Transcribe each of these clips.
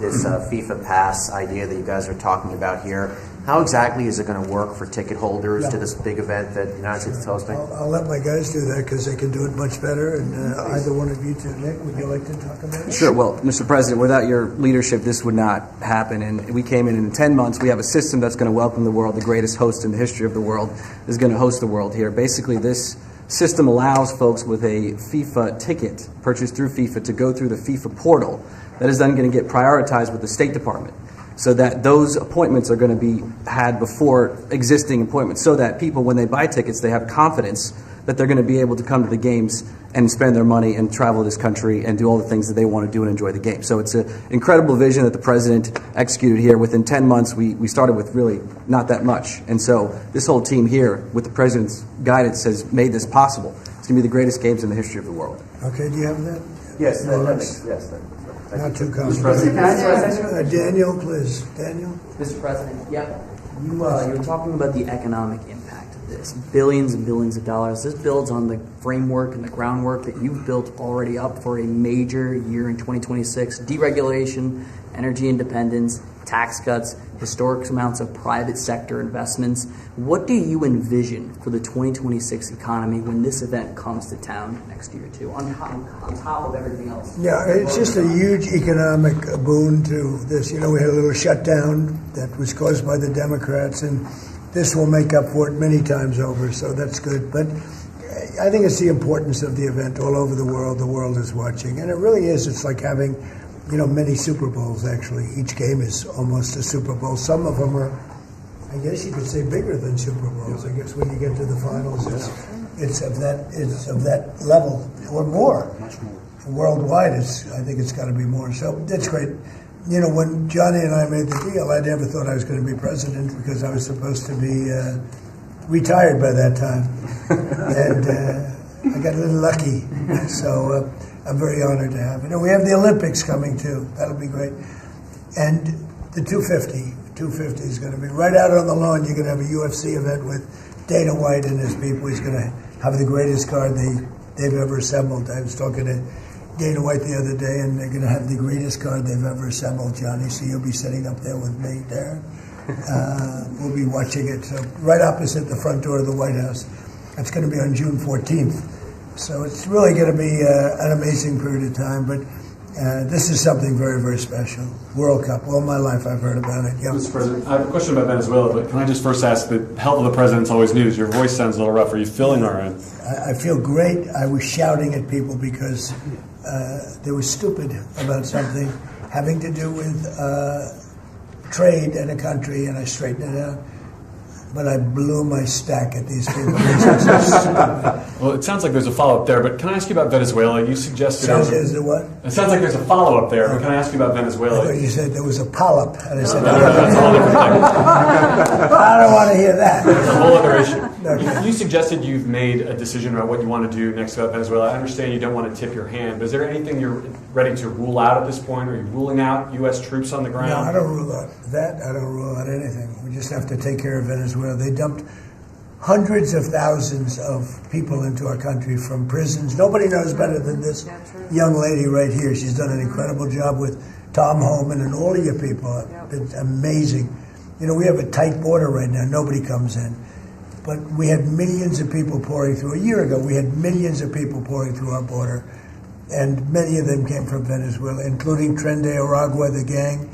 this FIFA Pass idea that you guys are talking about here. How exactly is it going to work for ticket holders to this big event that the United States is hosting? I'll let my guys do that because they can do it much better. And either one of you two, Nick, would you like to talk about it? Sure. Well, Mr. President, without your leadership, this would not happen. And we came in 10 months. We have a system that's going to welcome the world. The greatest host in the history of the world is going to host the world here. Basically, this system allows folks with a FIFA ticket purchased through FIFA to go through the FIFA portal. That is then going to get prioritized with the State Department, so that those appointments are going to be had before existing appointments, so that people, when they buy tickets, they have confidence that they're going to be able to come to the games and spend their money and travel this country and do all the things that they want to do and enjoy the game. So it's an incredible vision that the president executed here. Within 10 months, we started with really not that much. And so this whole team here, with the president's guidance, has made this possible. It's going to be the greatest games in the history of the world. Okay, do you have that? Yes, yes. Not too Mr. President, Daniel, please. Daniel? Mr. President, you were talking about the economic impact of this. Billions and billions of dollars. This builds on the framework and the groundwork that you've built already up for a major year in 2026. Deregulation, energy independence, tax cuts, historic amounts of private sector investments. What do you envision for the 2026 economy when this event comes to town next year, too, on top of everything else? Yeah, it's just a huge economic boon to this. You know, we had a little shutdown that was caused by the Democrats, and this will make up for it many times over, so that's good. But I think it's the importance of the event all over the world. The world is watching, and it really is. It's like having, many Super Bowls, actually. Each game is almost a Super Bowl. Some of them are, I guess you could say, bigger than Super Bowls. I guess when you get to the finals, it's of that level or more. Much more. Worldwide, I think it's got to be more. So that's great. When Johnny and I made the deal, I never thought I was going to be president because I was supposed to be retired by that time. And I got a little lucky. So I'm very honored to have it. And we have the Olympics coming, too. That'll be great. And the 250 is going to be right out on the lawn. You're going to have a UFC event with Dana White and his people. He's going to have the greatest card they've ever assembled. I was talking to Dana White the other day, and they're going to have the greatest card they've ever assembled, Johnny. So you'll be sitting up there with me, Darren. We'll be watching it. So right opposite the front door of the White House. It's going to be on June 14th. So it's really going to be an amazing period of time. But this is something very, very special. World Cup. All my life I've heard about it. Yep. Mr. President, I have a question about Venezuela, but can I just first ask, the health of the president's always news. Your voice sounds a little rough. Are you feeling all right? I feel great. I was shouting at people because they were stupid about something having to do with trade in a country, and I straightened it out. But I blew my stack at these people. Well, it sounds like there's a follow-up there, but can I ask you about Venezuela? You suggested... Is there what? It sounds like there's a follow-up there, but can I ask you about Venezuela? I thought you said there was a polyp, and I said... No, that's a whole different thing. I don't want to hear that. That's a whole other issue. You suggested you've made a decision about what you want to do next about Venezuela. I understand you don't want to tip your hand, but is there anything you're ready to rule out at this point? Are you ruling out U.S. troops on the ground? No, I don't rule out that. I don't rule out anything. We just have to take care of Venezuela. They dumped hundreds of thousands of people into our country from prisons. Nobody knows better than this young lady right here. She's done an incredible job with Tom Homan and all of your people. It's amazing. We have a tight border right now. Nobody comes in. But we had millions of people pouring through. A year ago, we had millions of people pouring through our border. And many of them came from Venezuela, including Tren de Aragua, the gang.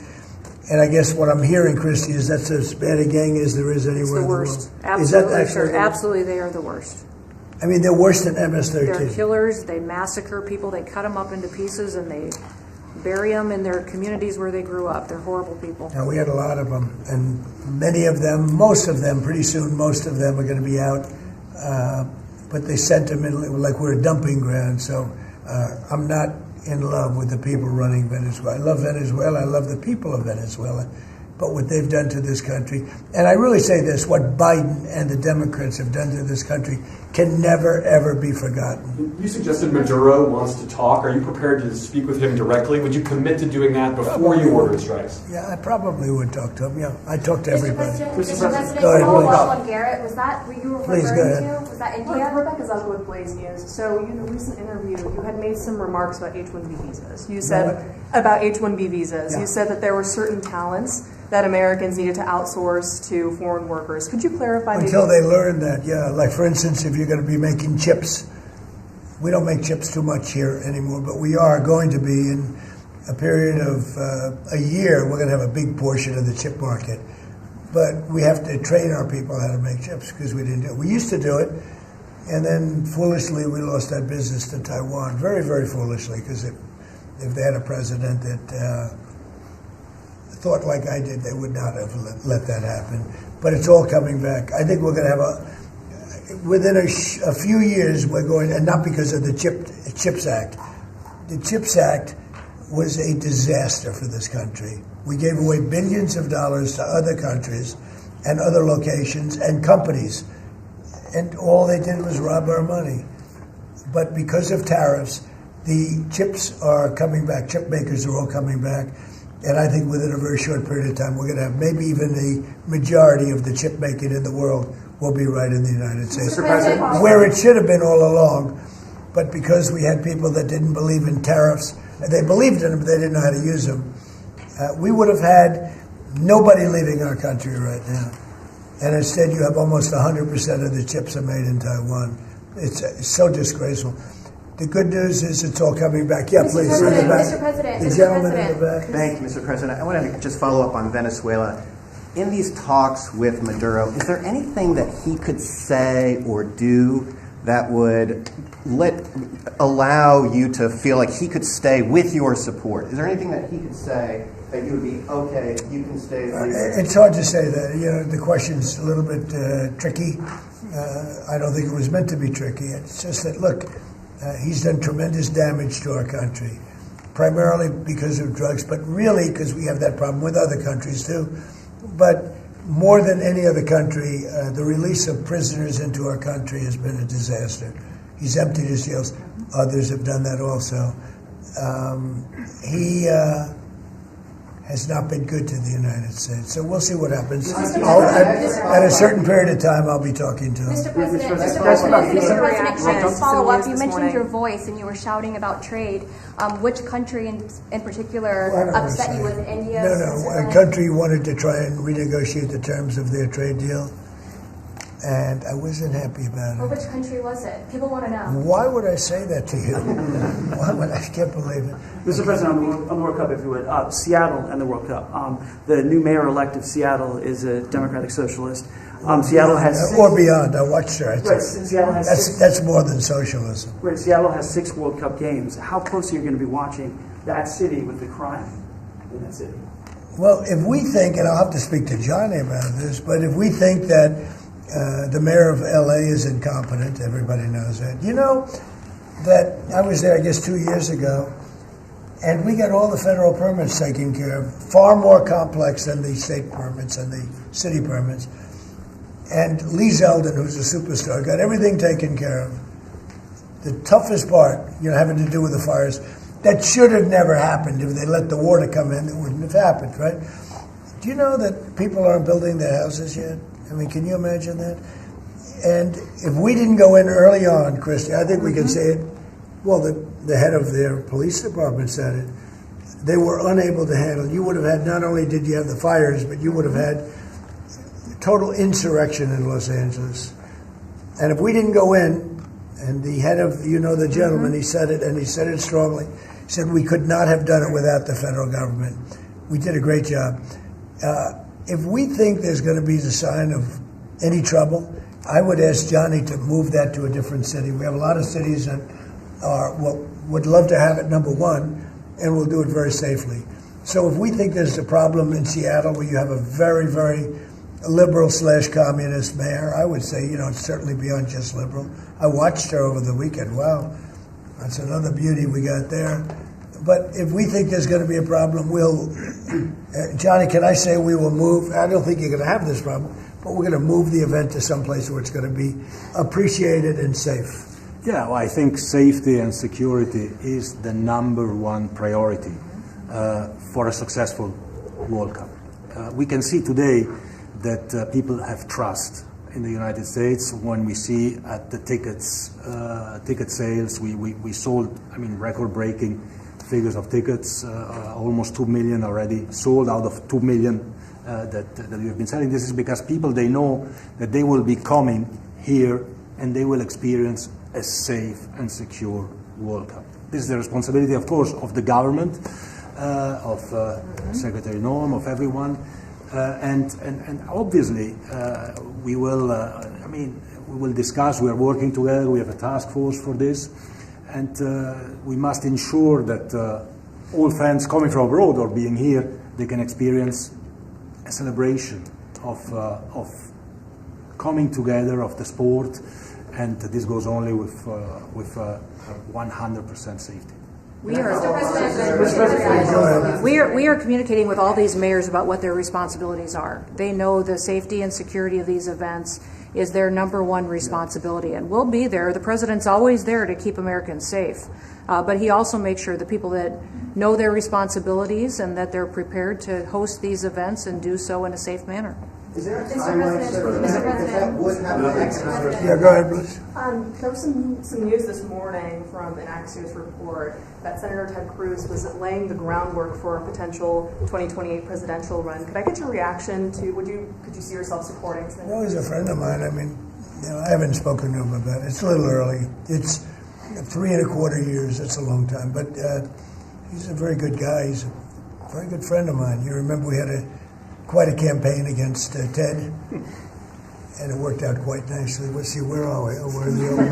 And I guess what I'm hearing, Christy, is that's as bad a gang as there is anywhere in the world. It's the worst. Absolutely, absolutely, they are the worst. I mean, they're worse than MS-13. They're killers. They massacre people. They cut them up into pieces, and they bury them in their communities where they grew up. They're horrible people. And we had a lot of them. And many of them, most of them, pretty soon, most of them are going to be out. But they sent them in like we're a dumping ground. So I'm not in love with the people running Venezuela. I love Venezuela. I love the people of Venezuela. But what they've done to this country, and I really say this, what Biden and the Democrats have done to this country can never, ever be forgotten. You suggested Maduro wants to talk. Are you prepared to speak with him directly? Would you commit to doing that before you order strikes? Yeah, I probably would talk to him. Yeah, I talk to everybody. Mr. President, Go ahead, follow please. up on Garrett. Was that what you were Please, go referring ahead. to? Was that India? Rebecca Zuckerwood, Blaze News. So, in a recent interview, you had made some remarks about H-1B visas. You said about H-1B visas. Yeah. You said that there were certain talents that Americans needed to outsource to foreign workers. Could you clarify? Until they learn that, yeah. Like, for instance, if you're going to be making chips, we don't make chips too much here anymore, but we are going to be in a period of a year. We're going to have a big portion of the chip market. But we have to train our people how to make chips because we didn't do it. We used to do it, and then foolishly we lost that business to Taiwan. Very, very foolishly, because if they had a president that thought like I did, they would not have let that happen. But it's all coming back. I think we're going to have within a few years, we're going, and not because of the CHIPS Act. The CHIPS Act was a disaster for this country. We gave away billions of dollars to other countries and other locations and companies. And all they did was rob our money. But because of tariffs, the chips are coming back. Chip makers are all coming back. And I think within a very short period of time, we're going to have maybe even the majority of the chip making in the world will be right in the United States. Where it should have been all along. But because we had people that didn't believe in tariffs, they believed in them, but they didn't know how to use them, we would have had nobody leaving our country right now. And instead, you have almost 100% of the chips are made in Taiwan. It's so disgraceful. The good news is it's all coming back. Yeah, please. Mr. President, the gentleman in the back. Thank you, Mr. President. I want to just follow up on Venezuela. In these talks with Maduro, is there anything that he could say or do that would allow you to feel like he could stay with your support? Is there anything that he could say that you would be, okay, you can stay? It's hard to say that. You know, the question's a little bit tricky. I don't think it was meant to be tricky. It's just that, look, he's done tremendous damage to our country, primarily because of drugs, but really because we have that problem with other countries too. But more than any other country, the release of prisoners into our country has been a disaster. He's emptied his jails. Others have done that also. He has not been good to the United States. So we'll see what happens. At a certain period of time, I'll be talking to him. Mr. President, can I just follow up? You mentioned your voice and you were shouting about trade. Which country in particular upset you? Was it India? No. A country wanted to try and renegotiate the terms of their trade deal, and I wasn't happy about it. Well, which country was it? People want to know. Why would I say that to you? I can't believe it. Mr. President, on the World Cup, if you would, Seattle and the World Cup. The new mayor-elect of Seattle is a Democratic Socialist. Seattle has or beyond. I watched her. Right, Seattle has that's more than socialism. Right, Seattle has 6 World Cup games. How close are you going to be watching that city with the crime in that city? Well, if we think, and I'll have to speak to Johnny about this, but if we think that the mayor of L.A. is incompetent, everybody knows that. You know that I was there, I guess, 2 years ago, and we got all the federal permits taken care of, far more complex than the state permits and the city permits. And Lee Zeldin, who's a superstar, got everything taken care of. The toughest part, having to do with the fires, that should have never happened. If they let the water come in, it wouldn't have happened, right? Do you know that people aren't building their houses yet? I mean, can you imagine that? And if we didn't go in early on, Christy, I think we can say it. Well, the head of their police department said it. They were unable to handle. You would have had, not only did you have the fires, but you would have had total insurrection in Los Angeles. And if we didn't go in, and the head of, the gentleman, he said it, and he said it strongly. He said we could not have done it without the federal government. We did a great job. If we think there's going to be the sign of any trouble, I would ask Johnny to move that to a different city. We have a lot of cities that would love to have it number one, and we'll do it very safely. So if we think there's a problem in Seattle where you have a very, very liberal/communist mayor, I would say, it's certainly beyond just liberal. I watched her over the weekend. Wow, that's another beauty we got there. But if we think there's going to be a problem, Johnny, can I say we will move? I don't think you're going to have this problem. but we're going to move the event to some place where it's going to be appreciated and safe. Yeah, well, I think safety and security is the number one priority for a successful World Cup. We can see today that people have trust in the United States when we see at the ticket sales. We sold, record-breaking figures of tickets, almost 2 million already sold out of 2 million that we have been selling. This is because people, they know that they will be coming here and they will experience a safe and secure World Cup. This is the responsibility, of course, of the government, of Secretary Norm, of everyone, and obviously we will. We will discuss. We are working together. We have a task force for this, and we must ensure that all fans coming from abroad or being here, they can experience a celebration of coming together of the sport. And this goes only with 100% safety. We are communicating with all these mayors about what their responsibilities are. They know the safety and security of these events is their number one responsibility, and we'll be there. The president's always there to keep Americans safe, but he also makes sure the people that know their responsibilities and that they're prepared to host these events and do so in a safe manner. Is there a timeline if that would happen? Yeah, go ahead, please. There was some news this morning from an Axios report that Senator Ted Cruz was laying the groundwork for a potential 2028 presidential run. Could I get your reaction to? Could you see yourself supporting Senator? Well, he's a friend of mine. I haven't spoken to him about it. It's a little early. It's 3.25 years. It's a long time, but he's a very good guy. He's a very good friend of mine. You remember we had quite a campaign against Ted, and it worked out quite nicely. Let's see, where are we? Oh, we're in the old one.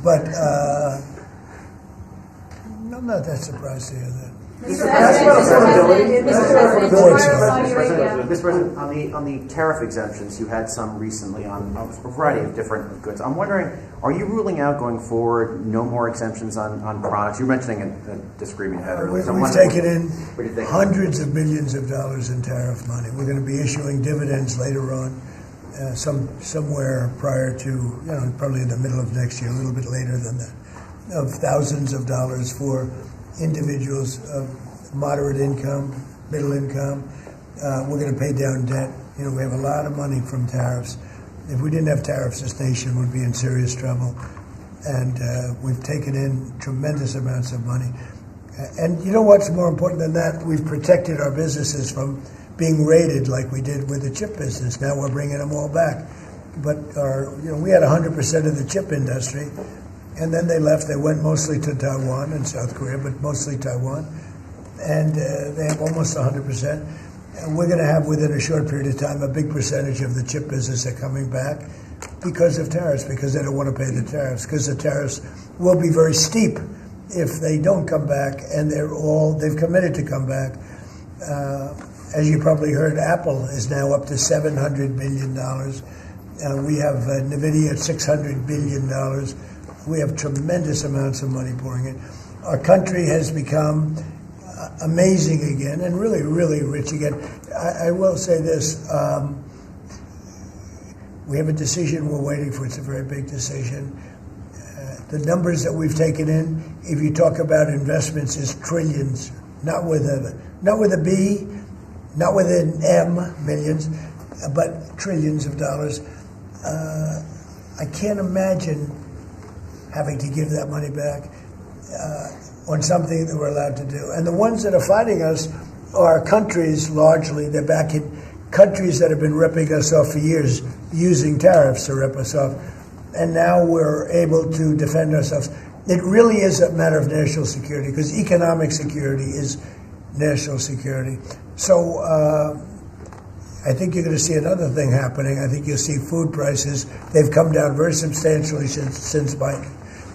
But I'm not that surprised to hear that. Mr. President, on the tariff exemptions, you had some recently on a variety of different goods. I'm wondering, are you ruling out going forward no more exemptions on products? You're mentioning a disagreement ahead. We've taken in hundreds of millions of dollars in tariff money. We're going to be issuing dividends later on, somewhere prior to, probably in the middle of next year, a little bit later than that, of thousands of dollars for individuals of moderate income, middle income. We're going to pay down debt. We have a lot of money from tariffs. If we didn't have tariffs, this nation would be in serious trouble. And we've taken in tremendous amounts of money. And you know what's more important than that? We've protected our businesses from being raided like we did with the chip business. Now we're bringing them all back. But we had 100% of the chip industry. And then they left. They went mostly to Taiwan and South Korea, but mostly Taiwan. And they have almost 100%. And we're going to have, within a short period of time, a big percentage of the chip business are coming back because of tariffs, because they don't want to pay the tariffs, because the tariffs will be very steep if they don't come back, and they've committed to come back. As you probably heard, Apple is now up to $700 billion. We have NVIDIA at $600 billion. We have tremendous amounts of money pouring in. Our country has become amazing again and really, really rich again. I will say this. We have a decision we're waiting for. It's a very big decision. The numbers that we've taken in, if you talk about investments, is trillions, not with a B, not with an M, millions, but trillions of dollars. I can't imagine having to give that money back on something that we're allowed to do. And the ones that are fighting us are countries, largely. They're back in countries that have been ripping us off for years, using tariffs to rip us off. And now we're able to defend ourselves. It really is a matter of national security, because economic security is national security. So I think you're going to see another thing happening. I think you'll see food prices. They've come down very substantially since Biden.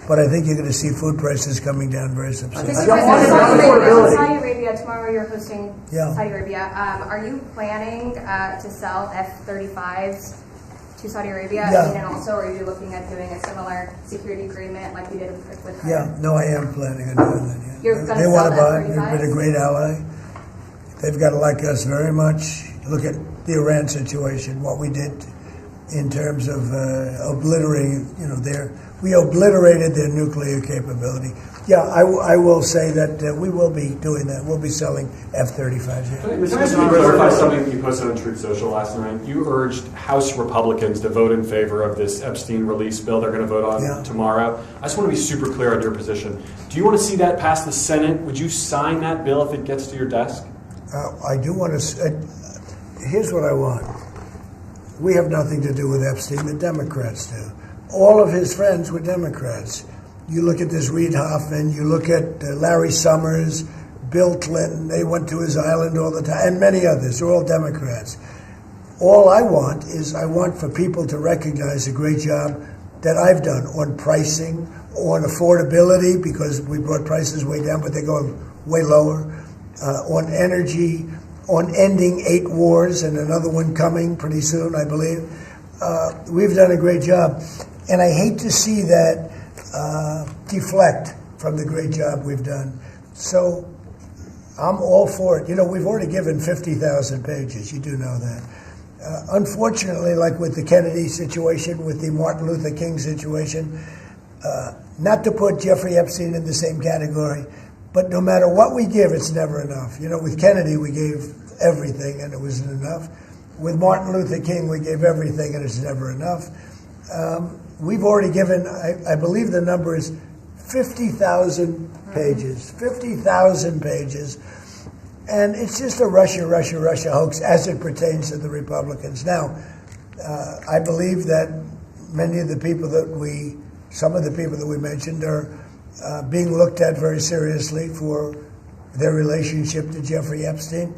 But I think you're going to see food prices coming down very substantially. Saudi Arabia, tomorrow you're hosting Saudi Arabia. Are you planning to sell F-35s to Saudi Arabia? Yeah. And also, are you looking at doing a similar security agreement like we did with Yeah, no, I am planning on doing that. Yeah. You're going to They sell want to buy. F-35s? They've been a great ally. They've got to like us very much. Look at the Iran situation, what we did in terms of obliterating, we obliterated their nuclear capability. Yeah, I will say that we will be doing that. We'll be selling F-35s. Can I ask you to clarify something that you posted on Truth Social last night? You urged House Republicans to vote in favor of this Epstein release bill they're going to vote on tomorrow. I just want to be super clear on your position. Do you want to see that pass the Senate? Would you sign that bill if it gets to your desk? I do want to. Here's what I want. We have nothing to do with Epstein. The Democrats do. All of his friends were Democrats. You look at this Reid Hoffman, you look at Larry Summers, Bill Clinton, they went to his island all the time, and many others. They're all Democrats. All I want for people to recognize the great job that I've done on pricing, on affordability, because we brought prices way down, but they're going way lower, on energy, on ending 8 wars and another one coming pretty soon, I believe. We've done a great job. And I hate to see that deflect from the great job we've done. So I'm all for it. We've already given 50,000 pages. You do know that. Unfortunately, like with the Kennedy situation, with the Martin Luther King situation, not to put Jeffrey Epstein in the same category, but no matter what we give, it's never enough. With Kennedy, we gave everything, and it wasn't enough. With Martin Luther King, we gave everything, and it's never enough. We've already given, I believe the number is 50,000 pages. 50,000 pages. And it's just a Russia hoax as it pertains to the Republicans. Now, I believe that some of the people that we mentioned are being looked at very seriously for their relationship to Jeffrey Epstein,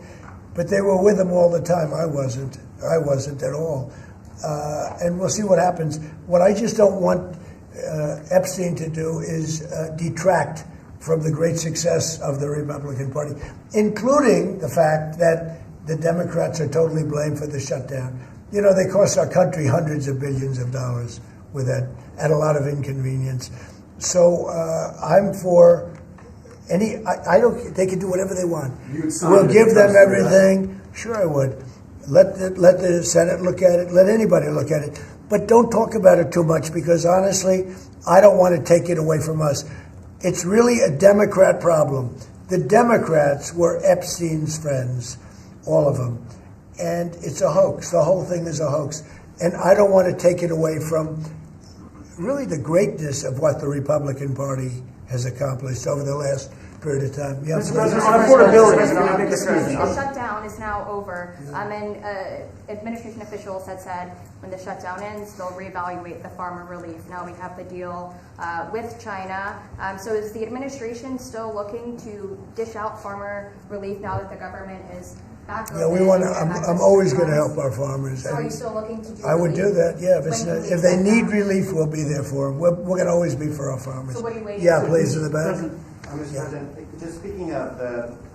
but they were with him all the time. I wasn't at all. And we'll see what happens. What I just don't want Epstein to do is detract from the great success of the Republican Party, including the fact that the Democrats are totally blamed for the shutdown. They cost our country hundreds of billions of dollars with that, at a lot of inconvenience. So I'm for any. I don't. They can do whatever they want. We'll give them everything. Sure, I would. Let the Senate look at it. Let anybody look at it. But don't talk about it too much, because honestly, I don't want to take it away from us. It's really a Democrat problem. The Democrats were Epstein's friends, all of them, and it's a hoax. The whole thing is a hoax, and I don't want to take it away from really the greatness of what the Republican Party has accomplished over the last period of time. Yeah, the shutdown is now over, and administration officials had said when the shutdown ends, they'll reevaluate the farmer relief. Now we have the deal with China. So is the administration still looking to dish out farmer relief now that the government is back open? Yeah, we want to. I'm always going to help our farmers. So are you still looking to do I would relief? do that, yeah. If they need relief, we'll be there for them. We're going to always be for our farmers. So what are you waiting Yeah, for? please, in the back. Mr. President, just speaking of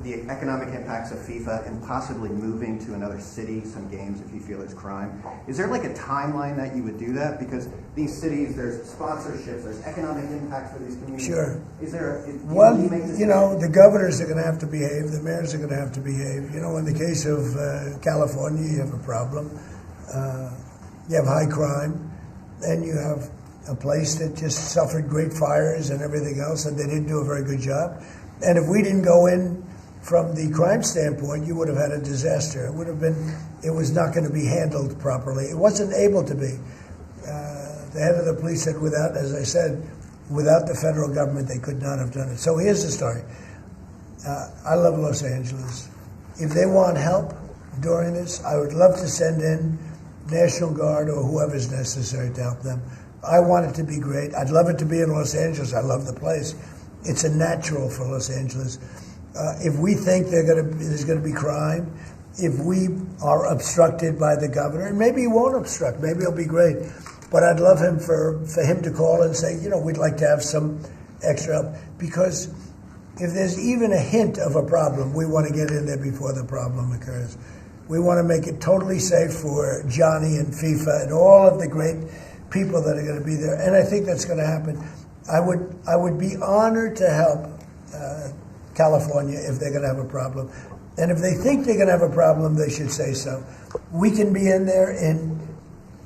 the economic impacts of FIFA and possibly moving to another city, some games if you feel it's crime, is there like a timeline that you would do that? Because these cities, there's sponsorships, there's economic impacts for these communities. Sure. Is there Well, the governors are going to have to behave, the mayors are going to have to behave. In the case of California, you have a problem. You have high crime, and you have a place that just suffered great fires and everything else, and they didn't do a very good job. And if we didn't go in from the crime standpoint, you would have had a disaster. It was not going to be handled properly. It wasn't able to be. The head of the police said without the federal government, they could not have done it. So here's the story. I love Los Angeles. If they want help during this, I would love to send in National Guard or whoever's necessary to help them. I want it to be great. I'd love it to be in Los Angeles. I love the place. It's a natural for Los Angeles. If we think there's going to be crime, if we are obstructed by the governor, and maybe he won't obstruct, maybe it'll be great. But I'd love him for him to call and say, we'd like to have some extra help. Because if there's even a hint of a problem, we want to get in there before the problem occurs. We want to make it totally safe for Johnny and FIFA and all of the great people that are going to be there, and I think that's going to happen. I would be honored to help California if they're going to have a problem. And if they think they're going to have a problem, they should say so. We can be in there in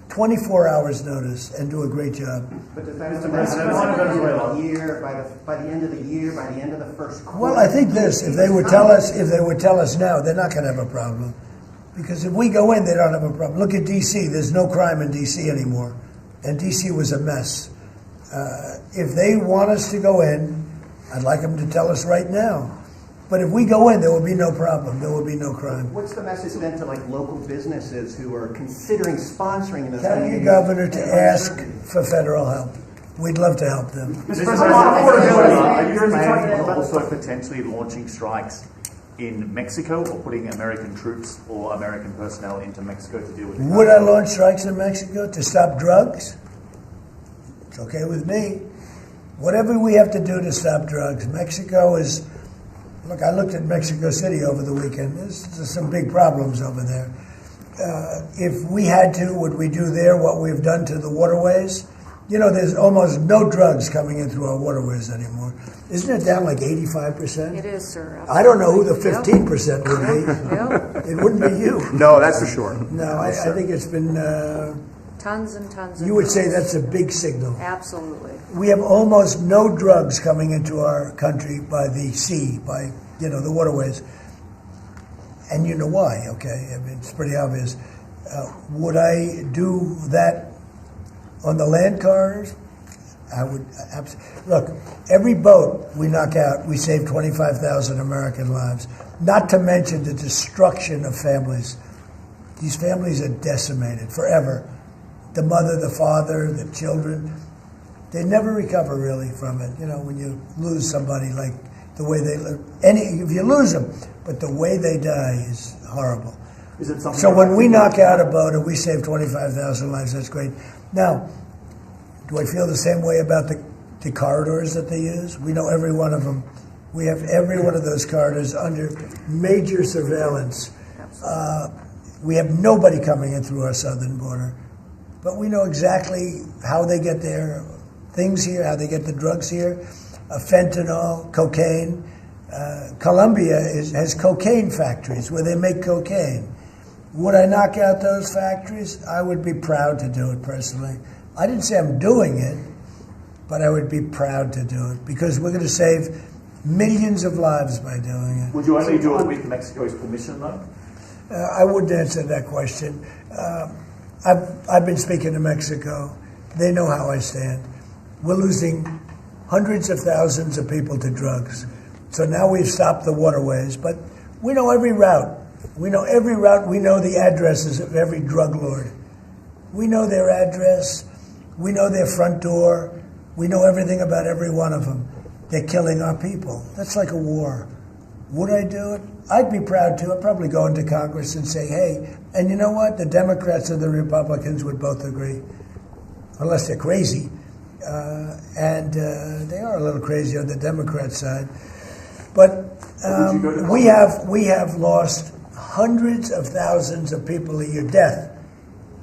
24 hours notice and do a great job. But does that Venezuela year by the end of the year, by the end of the first quarter? Well, I think this: if they would tell us now, they're not going to have a problem. Because if we go in, they don't have a problem. Look at D.C. There's no crime in D.C. anymore, and D.C. was a mess. If they want us to go in, I'd like them to tell us right now. But if we go in, there will be no problem. There will be no crime. What's the message then to like local businesses who are considering sponsoring this? Tell your governor to ask for federal help. We'd love to help them. Mr. President, are you planning on also potentially launching strikes in Mexico or putting American troops or American personnel into Mexico to deal with? Would I launch strikes in Mexico to stop drugs? It's okay with me. Whatever we have to do to stop drugs. Mexico is... Look, I looked at Mexico City over the weekend. There's some big problems over there. If we had to, would we do there what we've done to the waterways? You know, there's almost no drugs coming in through our waterways anymore. Isn't it down like 85%? It is, sir. Absolutely. I don't know who the 15% would be. Yep. It wouldn't be you. No, that's for sure. No, I think it's been... Tons and tons of you would say drugs. that's a big signal. Absolutely. We have almost no drugs coming into our country by the sea, by, the waterways. And you know why, okay? I mean, it's pretty obvious. Would I do that on the land corridors? I would absolutely. Look, every boat we knock out, we save 25,000 American lives. Not to mention the destruction of families. These families are decimated forever. The mother, the father, the children, they never recover really from it. When you lose somebody like the way they live, if you lose them, but the way they die is horrible. Is it something? So when we knock out a boat and we save 25,000 lives, that's great. Now, do I feel the same way about the corridors that they use? We know every one of them. We have every one of those corridors under major surveillance. We have nobody coming in through our southern border. But we know exactly how they get their things here, how they get the drugs here. Fentanyl, cocaine. Colombia has cocaine factories where they make cocaine. Would I knock out those factories? I would be proud to do it personally. I didn't say I'm doing it, but I would be proud to do it because we're going to save millions of lives by doing it. Would you only do it with Mexico's permission, though? I wouldn't answer that question. I've been speaking to Mexico. They know how I stand. We're losing hundreds of thousands of people to drugs. So now we've stopped the waterways, but we know every route. We know every route. We know the addresses of every drug lord. We know their address. We know their front door. We know everything about every one of them. They're killing our people. That's like a war. Would I do it? I'd be proud to. I'd probably go into Congress and say, hey, and you know what? The Democrats and the Republicans would both agree, unless they're crazy. And they are a little crazy on the Democrat side. But we have lost hundreds of thousands of people a year, death.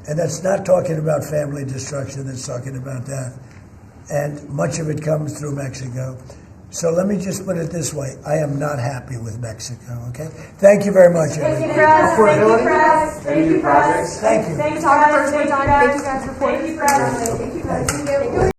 And that's not talking about family destruction, that's talking about death. And much of it comes through Mexico. So let me just put it this way. I am not happy with Mexico, okay? Thank you very much, everybody. Thank you, Press. Thank you, Press. Thank you. Thank you, guys for reporting. Thank you, guys.